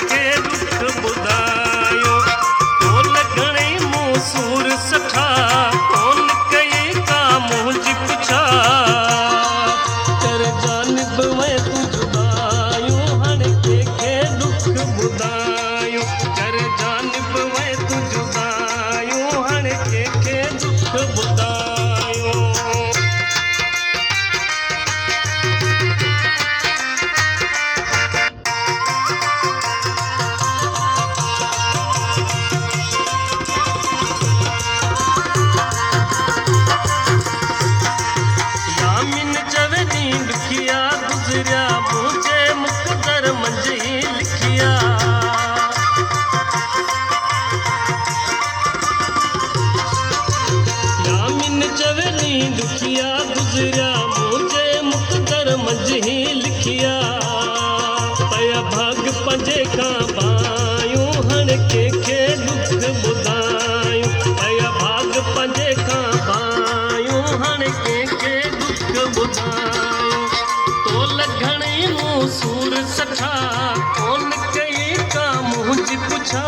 के दुख ॿुधायो। तो लॻणे मूं सूर सठा कोन कई का मुंहिंजी पुछा। कर जानिब वै तूं जुदायूं हाणे कंहिंखे दुख ॿुधायूं। कर जानिब वै तूं जुदायूं हाणे कंहिंखे दुख ॿुधायूं। यामिन चवे ॾींहुं ॾुखिया गुज़रिया मुंहिंजे मुक़दर मंझि लिखिया। यामिन चवे ॾींहुं ॾुखिया गुज़रिया मुंहिंजे मुक़दर मंझि लिखिया। पया भाग पंहिंजे खां बायूं हाणे कंहिंखे दुख ॿुधायूं। पया भाग पंहिंजे खां बायूं हाणे कंहिंखे दुख ॿुधायूं। तो लॻणे मूं सूर सठा कोन कई का मुंहिंजी पुछा।